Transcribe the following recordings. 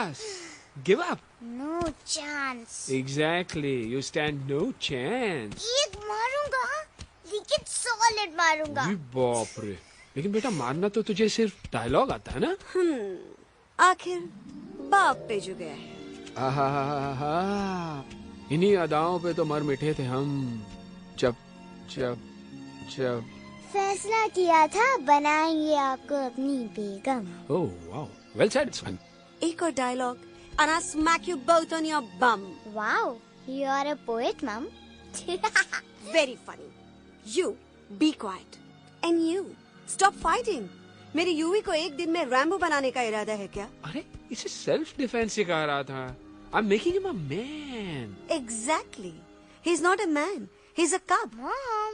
बस give up. No chance. Exactly. You stand no chance. एक मारूंगा, लेकिन solid मारूंगा. अरे बाप रे. लेकिन बेटा मारना तो तुझे सिर्फ डायलॉग आता है ना? आखिर बाप पे जो गया है. आहा, इन्हीं अदाओं पे तो मर मिटे थे हम. जब जब जब फैसला किया था बनाएंगे आपको अपनी बेगम. Oh wow. Well said, son. एक और dialogue and I'll smack you both on your bum. Wow, you are a poet, Mom. Very funny. You be quiet and you stop fighting. मेरी यूवी को एक दिन में रैम्बो बनाने का इरादा है क्या? अरे इसे सेल्फ डिफेंस सिखा रहा था. I'm making him a man. Exactly. He's not a man. He's a cub. Mom,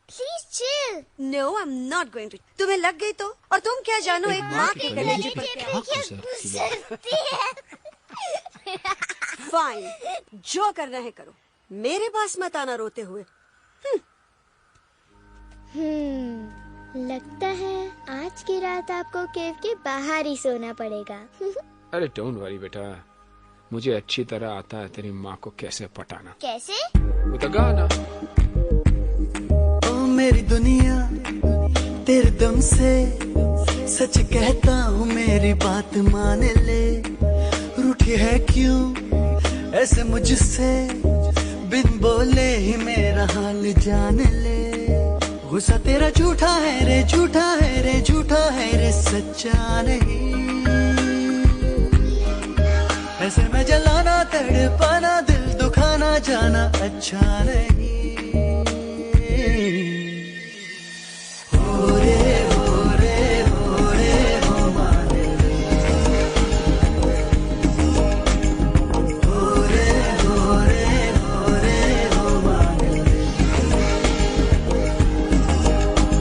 please chill. No, I'm not going to. तुम्हें लग गई तो? और तुम क्या जानो एक माँ के कलेजे पर क्या? Fine. जो करना है करो. मेरे पास मत आना रोते हुए. लगता है आज की रात आपको केव के बाहर ही सोना पड़ेगा. अरे डोंट वरी बेटा. मुझे अच्छी तरह आता है तेरी माँ को कैसे पटाना. कैसे? वो तो गाना. ओ मेरी दुनिया तेरे दम से सच कहता हूँ मेरी बात मान ले. रूठी है क्यों ऐसे मुझसे बिन बोले ही मेरा हाल जान ले. गुस्सा तेरा झूठा है रे झूठा है रे झूठा है रे सच्चा नहीं. ऐसे में जलाना तड़पाना दिल दुखाना जाना अच्छा नहीं. हो रे हो रे हो रे हो माने हो रे हो रे हो रे हो माने.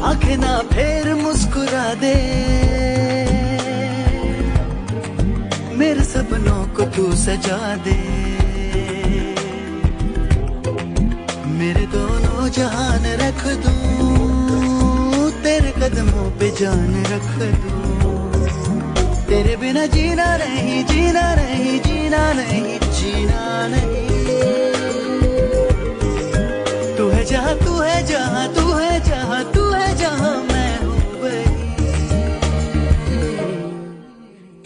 आंखें ना फेर मुस्कुरा दे मेरे सपनों को तू सजा दे. मेरे दोनों जहान रख दूं तेरे कदमों पे जान रख दूं. तेरे बिना जीना नहीं जीना नहीं जीना नहीं जीना नहीं. तू है जहाँ तू है जहाँ तू है जहाँ तू है जहाँ मैं हूँ वही.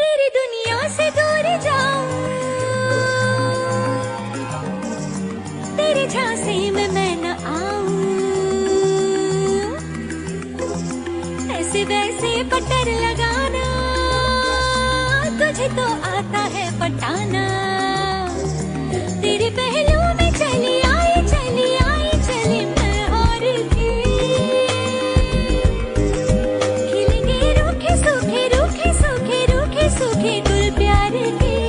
तेरी दुनिया से दूर जाऊं तेरे झांसे में मैं न आऊं. ऐसे वैसे पटर लगाना तुझे तो आता है पटाना. तेरे पहलू में चली आई चली मैं और भी. खिलेंगे रूखे सूखे रूखे सूखे रूखे सूखे गुल प्यार के.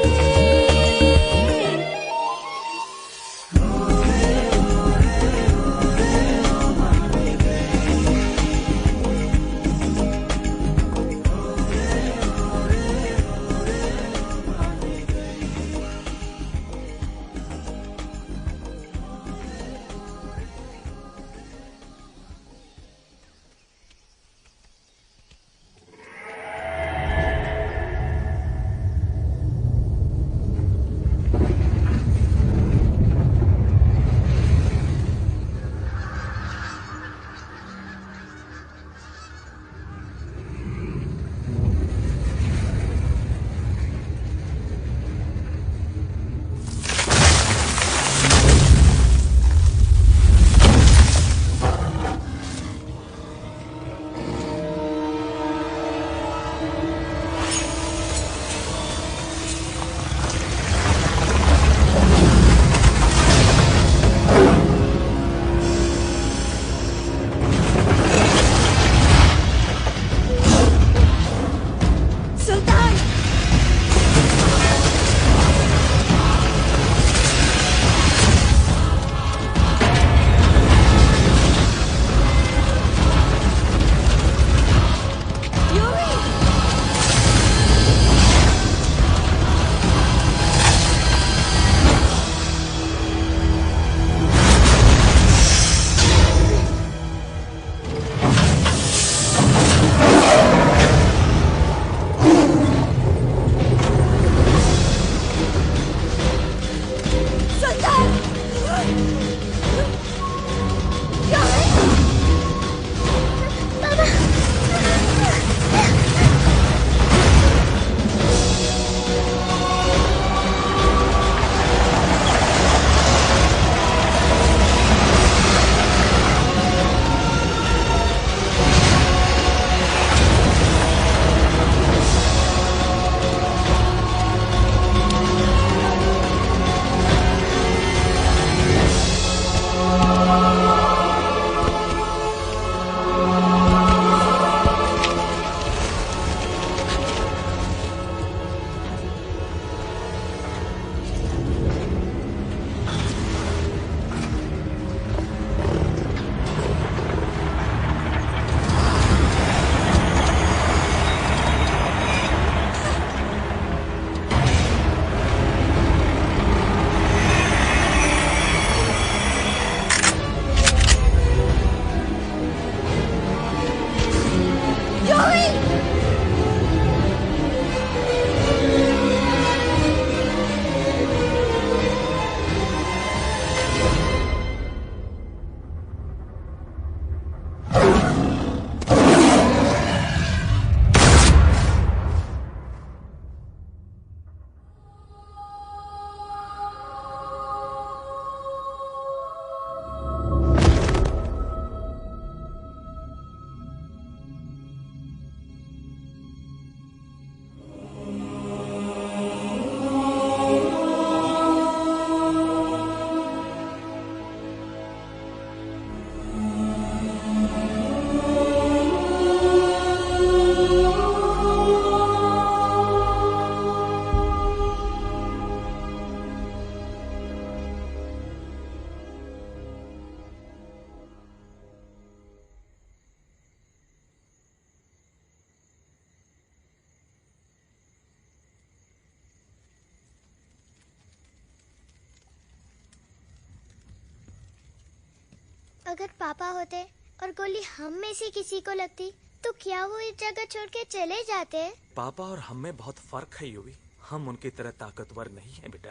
अगर पापा होते और गोली हम में से किसी को लगती तो क्या वो इस जगह छोड़ के चले जाते? पापा और हम में बहुत फर्क है यूवी। हम उनकी तरह ताकतवर नहीं है बेटा।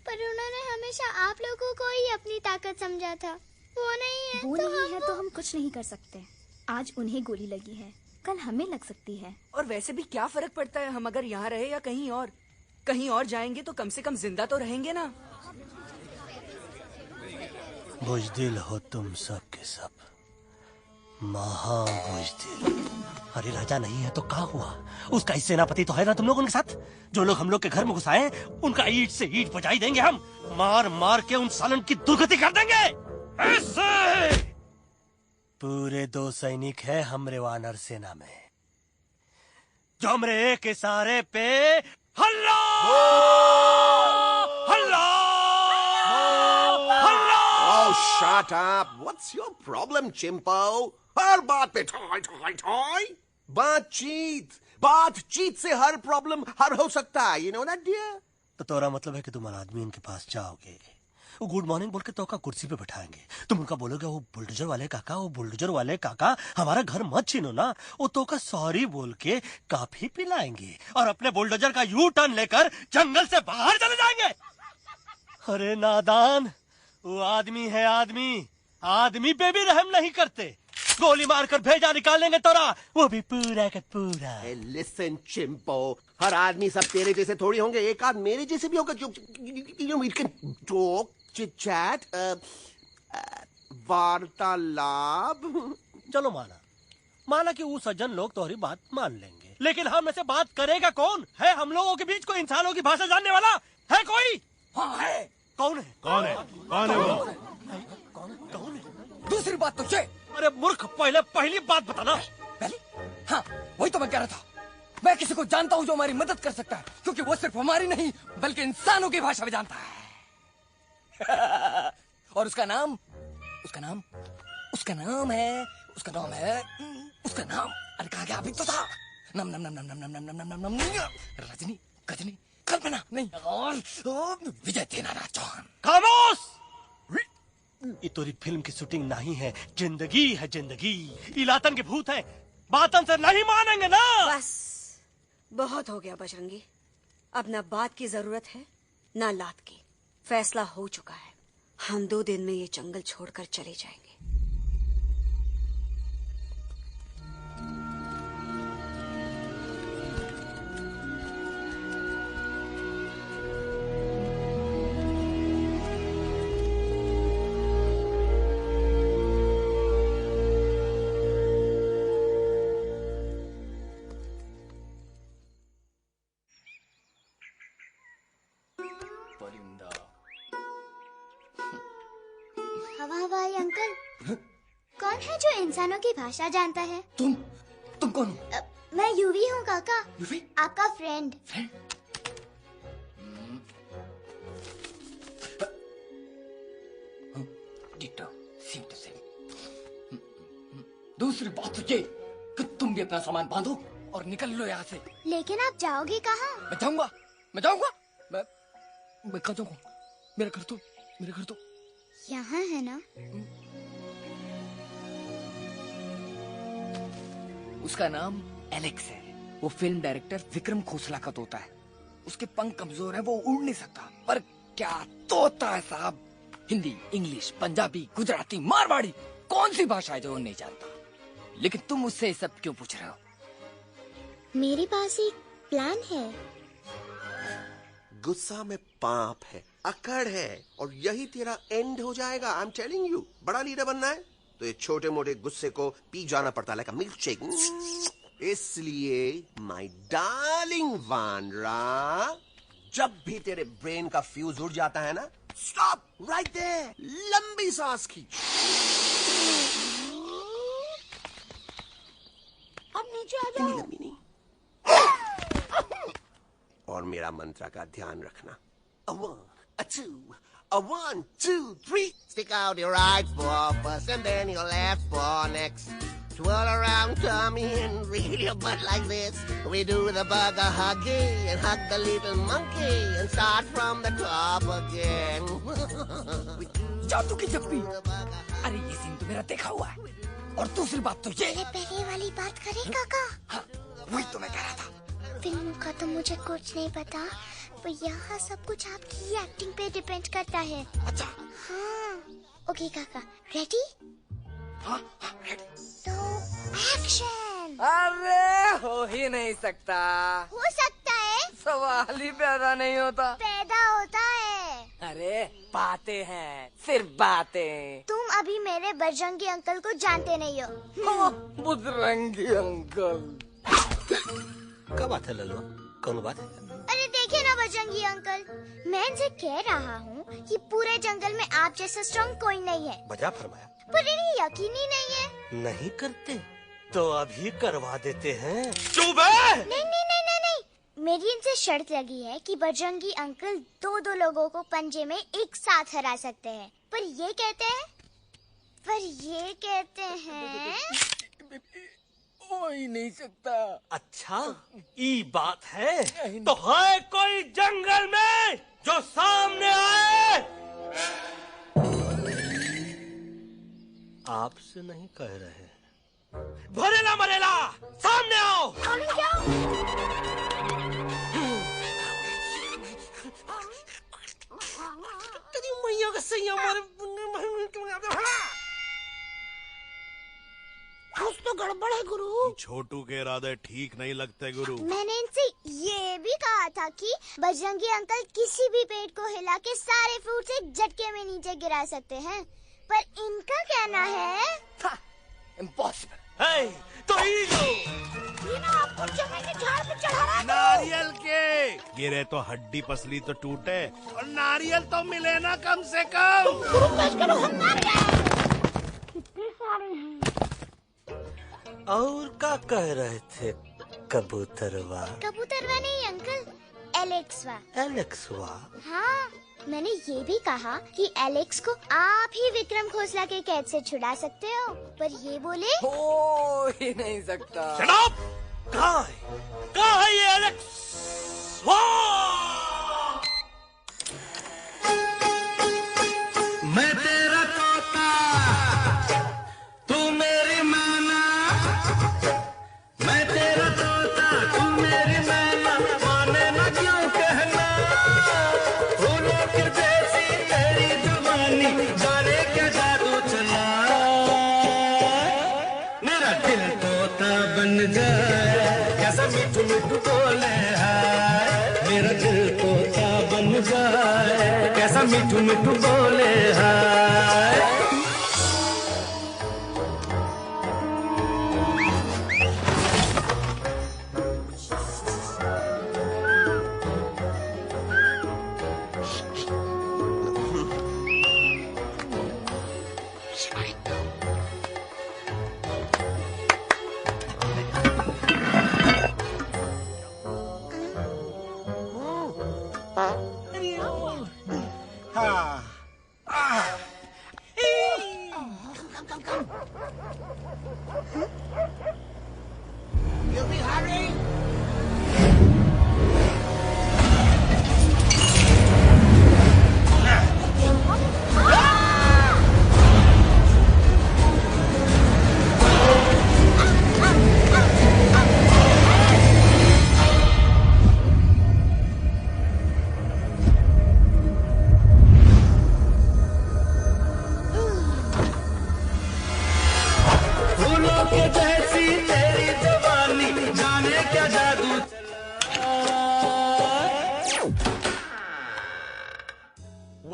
पर उन्होंने हमेशा आप लोगों को ही अपनी ताकत समझा था। वो नहीं है वो तो नहीं है हम तो हम कुछ नहीं कर सकते। आज उन्हें गोली लगी है, कल हमें लग सकती है। और वैसे भी क्या फर्क पड़ता है हम अगर यहाँ रहे या कहीं और? कहीं और जाएंगे तो कम से कम जिंदा तो रहेंगे ना। बुज़दिल हो तुम सब के सब, महाबुज़दिल। अरे राजा नहीं है तो क्या हुआ? उसका ही सेनापति तो है ना तुम लोग उनके साथ। जो लोग हम लोग के घर में घुसाए उनका ईंट से ईंट बजाई देंगे हम। मार मार के उन सालन की दुर्गति कर देंगे ऐसे। पूरे 2 सैनिक है हमरे वानर सेना में जो हमरे एक इशारे पे हल्ला हल्ला हल्ला। Oh, shut up! What's your problem, Chimpo? हर बात पे ठोय ठोय ठोय। बातचीत से हर प्रॉब्लम हल हो सकता है। You know that, dear? तो तोरा मतलब है कि तुम आदमी इनके पास जाओगे, वो गुड मॉर्निंग बोल के तो का कुर्सी पे बैठाएंगे। तुम उनका बोलोगे वो बुलडोजर वाले काका हमारा घर मत छीनो ना। वो तो का सॉरी बोल के काफी पिलाएंगे और अपने बुलडोजर का यू टर्न लेकर जंगल से बाहर चले जाएंगे। अरे नादान, वो आदमी है आदमी पे भी रहम नहीं करते। गोली मारकर भेजा निकालेंगे तोरा, वो भी पूरा का पूरा। Hey, listen, Chimpo. हर आदमी सब तेरे जैसे थोड़ी होंगे, एक आध मेरे जैसे भी होगा। जो we can talk, chit chat, वार्तालाप। चलो माना कि वो सज्जन लोग तुम्हारी बात मान लेंगे, लेकिन हम ऐसे बात करेगा कौन? है हम लोगों के बीच कोई इंसानों की भाषा जानने वाला है कोई? हाँ है। कौन है वो? दूसरी बात तो ये। अरे मूर्ख, पहली बात बताना। पहले? हाँ, वही तो मैं कह रहा था। मैं किसी को जानता हूँ जो हमारी मदद कर सकता है, क्योंकि वो सिर्फ हमारी नहीं बल्कि इंसानों की भाषा भी जानता है। और उसका नाम है अरे कहा गया अभी तो था। नम रजनी गजनी कल्पना नहीं और विजय देनाराज चौहान। खामोश! ये तोरी फिल्म की शूटिंग नहीं है, जिंदगी है जिंदगी। इलातन के भूत है, बातन से नहीं मानेंगे ना। बस बहुत हो गया बजरंगी। अब ना बात की जरूरत है ना लात की। फैसला हो चुका है। हम 2 दिन में ये जंगल छोड़कर चले जाएंगे। हवाई अंकल, कौन है जो इंसानों की भाषा जानता है? तुम कौन हो? मैं यूवी हूँ काका। यूवी? आपका फ्रेंड। दूसरी बात तो ये कि तुम भी अपना सामान बांधो और निकल लो यहाँ से। लेकिन आप जाओगे कहाँ? मैं जाऊंगा मैं कहाँ जाऊंगा? मेरा घर तो यहाँ है ना? उसका नाम एलेक्स है। वो फिल्म डायरेक्टर विक्रम खोसला का तोता है। उसके पंख कमजोर है, वो उड़ नहीं सकता, पर क्या तोता है साहब। हिंदी, इंग्लिश, पंजाबी, गुजराती, मारवाड़ी, कौन सी भाषा है जो वो नहीं जानता? लेकिन तुम उससे सब क्यों पूछ रहे हो? मेरे पास एक प्लान है। गुस्सा में पाप है, अकड़ है, और यही तेरा एंड हो जाएगा। I am telling you. बड़ा लीडर बनना है तो ये छोटे मोटे गुस्से को पी जाना पड़ता है, लाइक अ मिल्क शेक। इसलिए माय डार्लिंग वानरा, जब भी तेरे ब्रेन का फ्यूज उड़ जाता है ना, स्टॉप राइट देयर, लंबी सांस खींच। अब नीचे आ जाओ। लंबी नहीं। और मेरा मंत्र का ध्यान रखना। A 1, 2, 3. Stick out your right paw first and then your left paw next. Twirl around tummy and wriggle your butt like this. We do the bugger huggy and hug the little monkey and start from the top again. We do जादू की जप्पी। अरे ये scene तो मेरा देखा हुआ है। और दूसरी बात तो ये, पहले वाली बात करें काका। हाँ, वही तो मैं कह रहा था। फिल्मों का तो मुझे कुछ नहीं पता, पर यहाँ सब कुछ आपकी एक्टिंग पे डिपेंड करता है। अच्छा। हाँ। ओके काका, रेडी? हाँ, रेडी। तो एक्शन। अरे हो ही नहीं सकता। हो सकता है। सवाल ही पैदा नहीं होता। पैदा होता है। अरे बातें हैं, सिर्फ बातें। तुम अभी मेरे बजरंगी अंकल को जानते नहीं हो। बजरंगी अंकल। क्या बात है लल्लू, कौन बात है? अरे देखिए ना बजरंगी अंकल, मैं इनसे कह रहा हूँ कि पूरे जंगल में आप जैसा स्ट्रॉन्ग कोई नहीं है। बजा फरमाया। पर इन्हें यकीन ही नहीं है। नहीं करते तो अभी करवा देते हैं। नहीं नहीं नहीं नहीं नहीं, मेरी इनसे शर्त लगी है कि बजरंगी अंकल दो लोगों को पंजे में एक साथ हरा सकते हैं। पर ये कहते हैं हो ही नहीं सकता। अच्छा ये बात है तो है कोई जंगल में जो सामने आए? आपसे नहीं कह रहे। भरेला मरेला सामने आओ। तेरी मैया का सही हमारे कुछ तो गड़बड़ है गुरु। छोटू के इरादे ठीक नहीं लगते गुरु। मैंने इनसे ये भी कहा था कि बजरंगी अंकल किसी भी पेड़ को हिला के सारे फ्रूट एक झटके में नीचे गिरा सकते हैं, पर इनका कहना है इम्पॉसिबल। है तो ये ना आपको चने के झाड़ पे चढ़ा रहा है। नारियल के गिरे तो हड्डी पसली तो टूटे और नारियल तो मिले ना कम से कम। कितने सारे हैं। और क्या कह रहे थे कबूतरवा? कबूतरवा नहीं अंकल, एलेक्सवा। एलेक्सवा? हाँ, मैंने ये भी कहा कि एलेक्स को आप ही विक्रम खोसला के कैद से छुड़ा सकते हो, पर ये बोले हो ही नहीं सकता। Shut up! कहाँ है ये एलेक्स? मैं तेरा तोता तू मेरी मैना, मैं तेरा तोता तू मेरी मैना, माने ना क्यों कहना, फूलों के जैसी तेरी जवानी, जाने क्या जादू चला, मेरा दिल तोता बन जाए, कैसा मिठू मिठू बोले हाय, मेरा दिल तोता बन जाए, कैसा मिठू मिठू बोले हाय।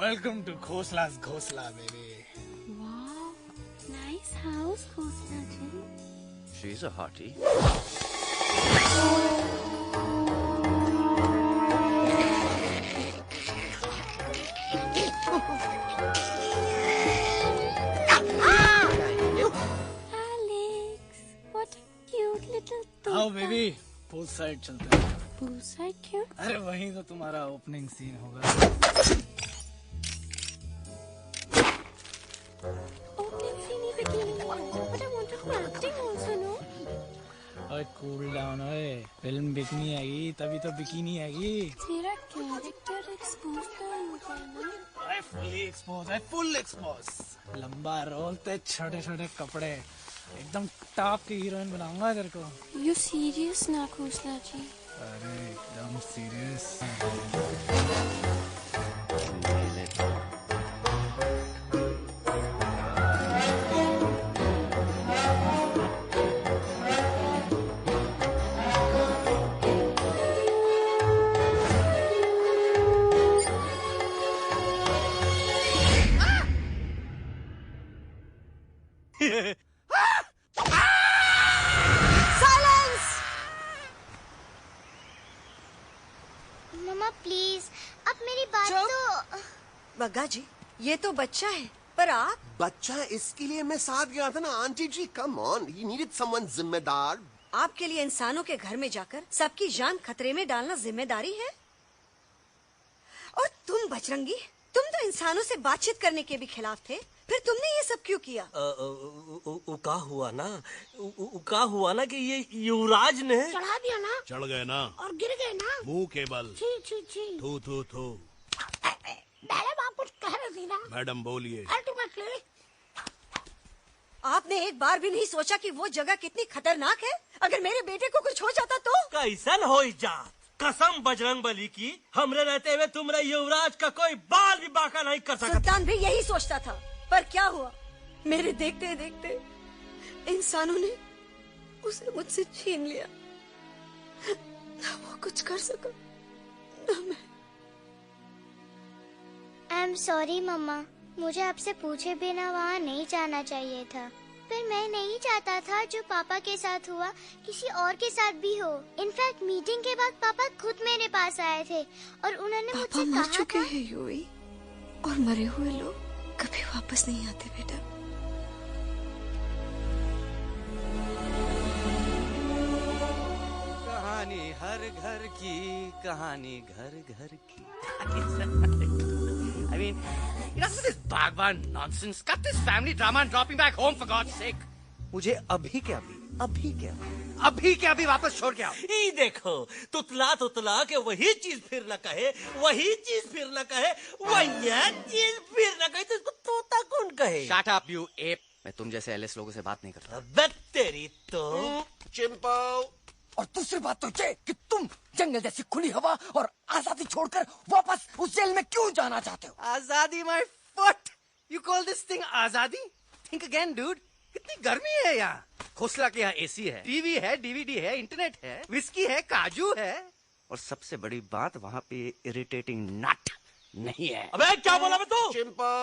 Welcome to Khosla's Khosla, baby. Wow, nice house, Khosla ji. She's a hottie. Alex, what a cute little toy. आओ बेबी, पोल साइड चलते हैं। Pool side क्यों? अरे वहीं तो तुम्हारा ओपनिंग सीन होगा। Opening scene is again. But I want to do acting also, no? और ओए कूल डाउन ओए, फिल्म बिकनी आएगी तभी तो बिकिनी आएगी। तेरा कैरेक्टर एक्सपोज तो होगा ना? Full expose. लंबा रोल ते छोटे छोटे कपड़े, एकदम टॉप की हीरोइन बनाऊंगा तेरे को। यू सीरियस ना खोसला जी? अरे एकदम सीरियस। मम्मा प्लीज, अब मेरी बात तो। बग्गा जी, ये तो बच्चा है, पर आप? बच्चा इसके लिए मैं साथ गया था ना aunty ji. Come on, he needed someone जिम्मेदार। आपके लिए इंसानों के घर में जाकर सबकी जान खतरे में डालना जिम्मेदारी है? और तुम बजरंगी, तुम तो इंसानों से बातचीत करने के भी खिलाफ थे, फिर तुमने ये सब क्यों किया? का हुआ ना कि ये युवराज ने चढ़ा दिया ना, चढ़ गए ना और गिर गए ना, मुंह के बल। छी छी छी। थू थू थू। मैडम आप कुछ कह रही थी ना? मैडम बोलिए। अल्टीमेटली आपने एक बार भी नहीं सोचा कि वो जगह कितनी खतरनाक है? अगर मेरे बेटे को कुछ हो जाता तो? कैसन हो जात? कसम बजरंग बली की, हमरे रहते हुए तुमरे युवराज का कोई बाल भी बाका नहीं कर सकता। सुल्तान भी यही सोचता था, पर क्या हुआ? मेरे देखते देखते इंसानों ने उसे मुझसे छीन लिया। ना वो कुछ कर सका, ना मैं। आई एम सॉरी मम्मा, मुझे आपसे पूछे बिना वहाँ नहीं जाना चाहिए था। पर मैं नहीं चाहता था जो पापा के साथ हुआ किसी और के साथ भी हो। इनफैक्ट मीटिंग के बाद पापा खुद मेरे पास आए थे और उन्होंने मुझसे कहा मर चुके हैं यूवी, और मरे हुए लोग कभी वापस नहीं आते बेटा। कहानी हर घर की, कहानी घर घर की। I mean, enough of this Bhagwan nonsense. Cut this family drama and drop me back home for God's sake. मुझे अभी के अभी वापस छोड़ के आओ। ये देखो, तुतला के वही चीज फिर न कहे, वही चीज फिर न कहे, वही चीज फिर न कहे, तो इसको तोता कौन कहे? Shut up, you ape. मैं तुम जैसे एलएस लोगों से बात नहीं करता। बस तेरी तो। चिंपो। और दूसरी बात तो ये कि तुम जंगल जैसी खुली हवा और आजादी छोड़कर वापस उस जेल में क्यों जाना चाहते हो? आजादी my foot. You call this thing आजादी? Think again, dude. कितनी गर्मी है यहाँ। खोसला के यहाँ एसी है, टीवी है, डीवीडी है, इंटरनेट है, विस्की है, काजू है, और सबसे बड़ी बात वहाँ पे इरिटेटिंग नट नहीं है। अबे क्या बोला मैं तू? चिंपो।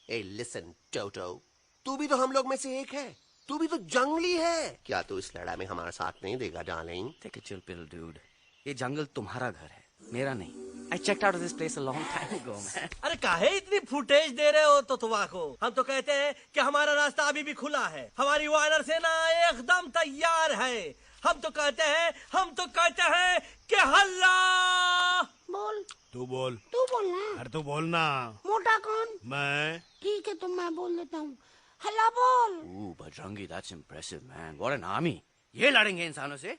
ए लिसन टोटो, तू भी तो हम लोग में से एक है। तू भी तो जंगली है। क्या तू इस लड़ाई में हमारा साथ नहीं देगा darling? Take a chill pill, dude. ये जंगल तुम्हारा घर है, मेरा नहीं। I checked out of this place a long time ago, man. अरे काहे इतनी फुटेज दे रहे हो तो तुम को? हम तो कहते हैं कि हमारा रास्ता अभी भी खुला है, हमारी वानर सेना एकदम तैयार है। हम तो कहते हैं कि हल्ला बोल। तू बोल। तू बोलना। अरे तू बोलना। मोटा कौन? मैं। ठीक है, तो मैं बोल देता हूँ। हल्ला बोल। Ooh, Bajrangi, that's impressive, man. What an army. ये लड़ेंगे इंसानों से?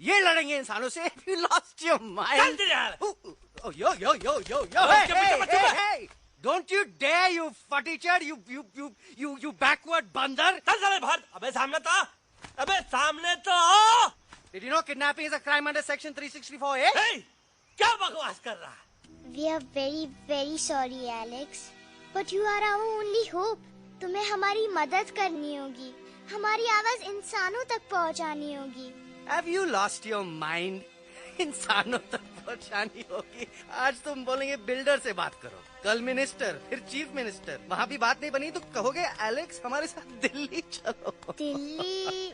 ये लड़ेंगे इंसानों से? You lost your mind. चल यार। Oh, yo. Hey. Don't you dare, you futichard, you backward बंदर. चल चल बाहर। अबे सामने तो आओ। Did you know kidnapping is a crime under section 364A? Hey, क्या बकवास कर रहा है? We are very very sorry Alex, but you are our only hope. तुम्हें हमारी मदद करनी होगी, हमारी आवाज इंसानों तक पहुंचानी होगी। Have you lost your mind? इंसानों तक पहुंचानी होगी। आज तुम बोलेंगे बिल्डर से बात करो, कल मिनिस्टर, फिर चीफ मिनिस्टर। वहाँ भी बात नहीं बनी तो कहोगे एलेक्स हमारे साथ दिल्ली चलो। दिल्ली?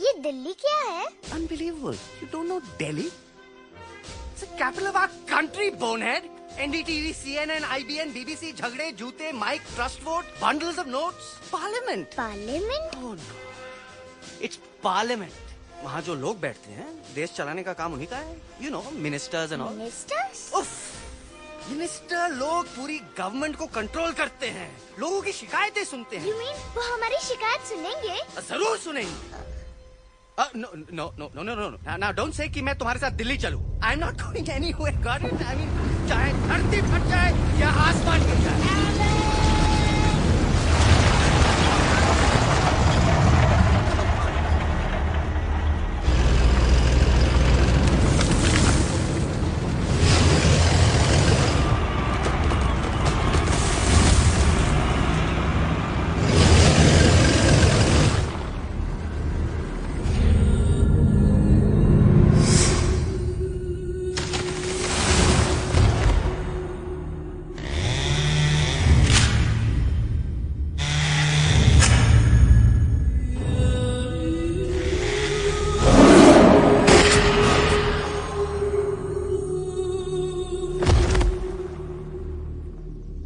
ये दिल्ली क्या है? Unbelievable. You don't know Delhi? It's the capital of our country, bonehead. NDTV, CNN, IBN, BBC, झगड़े, जूते, mike, trust vote, bundles of notes, parliament. Parliament? Oh no. It's parliament. वहाँ जो लोग बैठते हैं, देश चलाने का काम उन्हीं का है. You know, ministers and all. Ministers? Uff. Minister लोग पूरी गवर्नमेंट को कंट्रोल करते हैं, लोगों की शिकायतें सुनते हैं। You mean वो हमारी शिकायत सुनेंगे? जरूर सुनेंगे। No no no no no no, now don't say कि मैं तुम्हारे साथ दिल्ली चलूं। I am not going anywhere, got it? I mean चाहे धरती फट जाए या आसमान गिर जाए।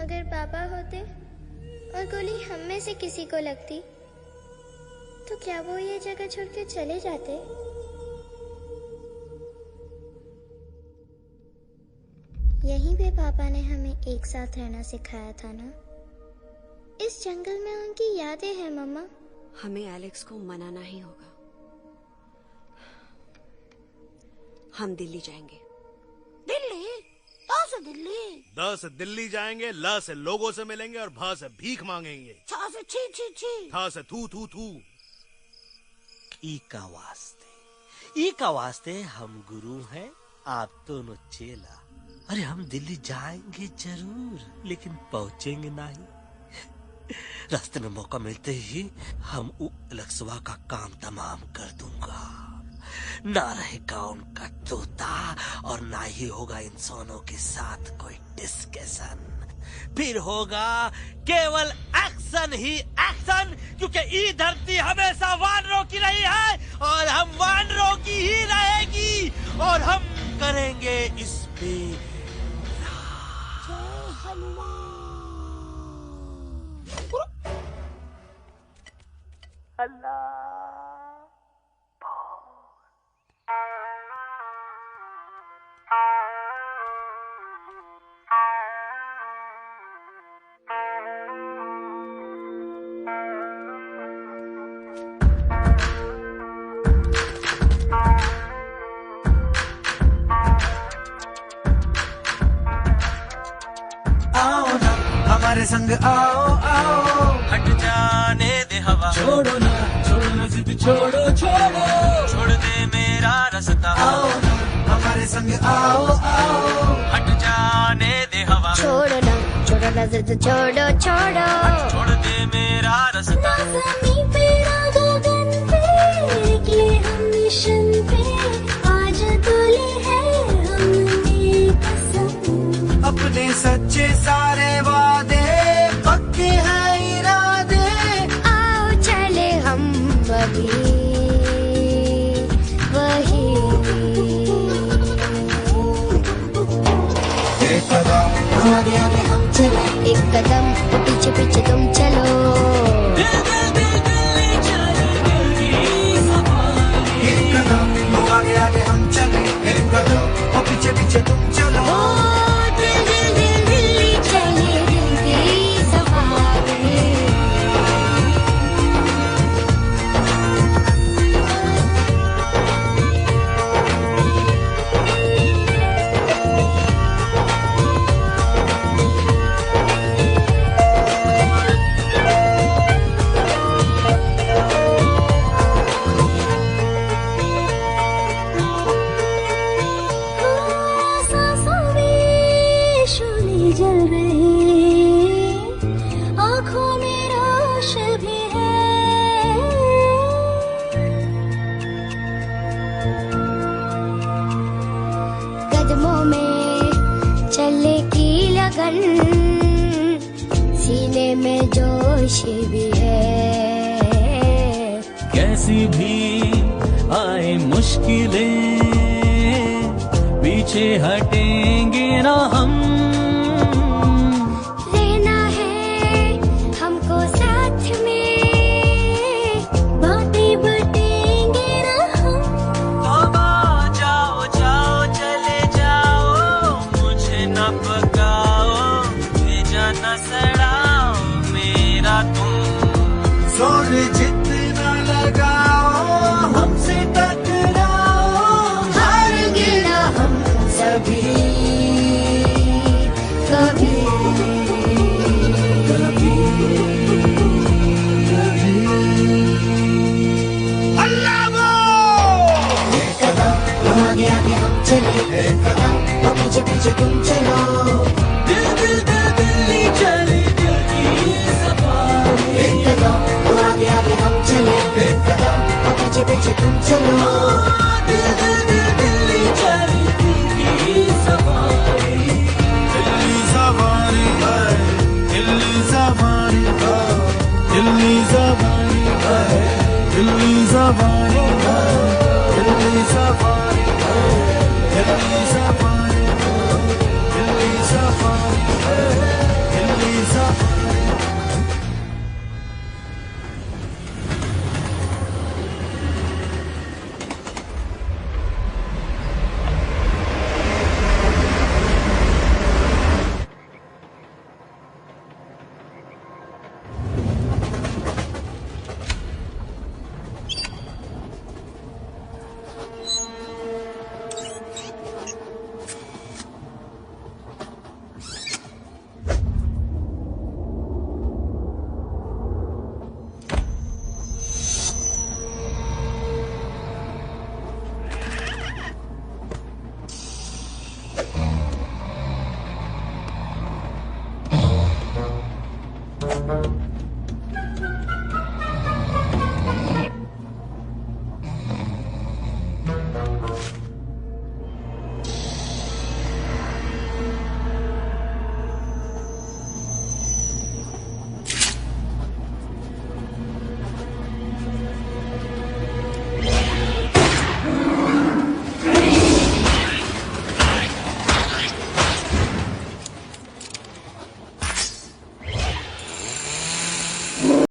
अगर पापा होते और गोली हम में से किसी को लगती तो क्या वो ये जगह छोड़ के चले जाते? यहीं पे पापा ने हमें एक साथ रहना सिखाया था ना। इस जंगल में उनकी यादें हैं मम्मा। हमें एलेक्स को मनाना ही होगा। हम दिल्ली जाएंगे। दिल्ली? दिल्ली? द से दिल्ली जाएंगे, ल से लोगों से मिलेंगे और भ से भीख मांगेंगे, छ से छी छी छी, थ से थू थू थू। ई का वास्ते हम गुरु हैं, आप दोनों चेला। अरे हम दिल्ली जाएंगे जरूर, लेकिन पहुंचेंगे नहीं। रास्ते में मौका मिलते ही हम अलक्सवा का काम तमाम कर दूंगा। ना रहेगा उनका तोता और ना ही होगा इंसानों के साथ कोई डिस्कशन। फिर होगा केवल एक्शन ही एक्शन, क्योंकि ई धरती हमेशा वानरों की रही है और हम वानरों की ही रहेगी, और हम करेंगे इस पे हमारे संग आओ आओ, हट जाने दे हवा, छोड़ो ना जिद छोड़ो छोड़ो, छोड़ दे मेरा रास्ता। आओ ना हमारे संग आओ आओ, हट जाने दे हवा, छोड़ो ना जिद छोड़ो छोड़ो, छोड़ दे मेरा रास्ता। ज़मीं पे ना गगन पे, निकले हम मिशन पे, आज तुले है हमने कसम। अपने सच्चे सारे वादे पक्के हैं इरादे, आओ चले हम अभी वही। एक कदम आगे आगे हम चले, एक कदम पीछे पीछे तुम चलो। एक कदम आगे आगे हम चले, एक कदम पीछे पीछे तुम चलो। जल रहे आँखों में रोश भी है, कदमों में चलने की लगन, सीने में जोश भी है। कैसी भी आए मुश्किलें, पीछे हटेंगे ना हम। रहना है हमको साथ में, बातें बटेंगे ना हम। बाबा जाओ जाओ चले जाओ, मुझे न पका जोर जितना लगाओ हमसे टकराओ, हारेंगे ना हम सभी कभी आगे आगे हम चले, और पीछे पीछे तुम चलो। दिल दिल दिल दिल्ली चले, दिल की सफारी। एक कदम आगे आगे हम चले, और पीछे पीछे तुम चलो। दिल दिल दिल दिल्ली चले, दिल की सफारी। दिल्ली सवारी है, दिल्ली सवारी है, दिल्ली सवारी है, दिल्ली सवारी है।